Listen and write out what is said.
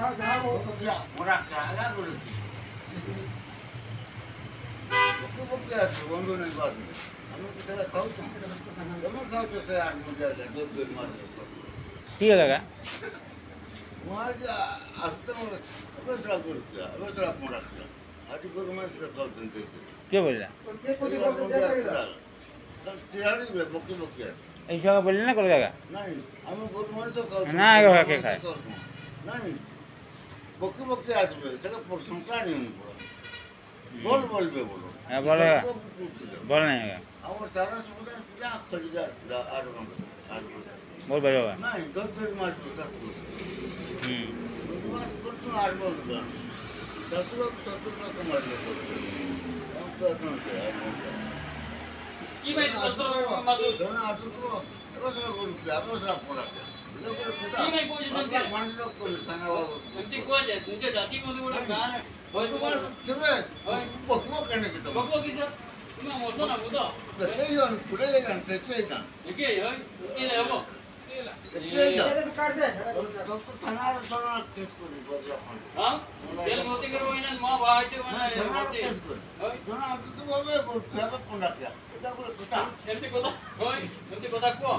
মোরা কাগা করেছি বকে বকে আছে বন্ধু নেই বাদ আমি তো টাকা খাওয়াচ্ছি কেমন খাওয়াচ্ছ সে আর মজা দৌড় দৌড় মারলে কি হলো কাকা মজা আসতে মনে বেতরা করছে বেতরা মোড়াচ্ছে আজ গরু মাছটা খাওয়াচ্ছেন কে বললা চিরাড়ি বকে বকে এই সঙ্গে বললি না করে কাকা নাই আমি গরু মাছ তো খাওয়াচ্ছি না কাকা কে খায় নাই বকে বকে আসবে সেটা প্রশংসা নিয়ে পুরো বল বলবে বলো হ্যাঁ বলে বল না কাকা আমার সারা সমুদ্র পুরা খরিদার আর বল ভাই বাবা নাই দর মাছ তো হুম মাছ করতো আর বলতো সতুর মারলে করতো কি ভাই মাত্র ধরুন আসো তো এবার করতে আবার পড়াতে কি ভাই কইছ না মান্ড করে থানা বাবু এমতি কই যায় তুই জাতি কোন বড় গান হয় তোমার ছেলে বকবো কেন কি তোমার বকবো কি স্যার তুমি মরছো না বুঝো এই গান পুরে গান থেকে গান একে হয় কি রে হবো থানার থানা কেস করি হ্যাঁ তেল মতি করব না মা বাড়ছে মানে থানার কেস করি থানা তো ভাবে করতে হবে কোনটা এটা বলে কথা এমতি কথা হয় এমতি কথা কো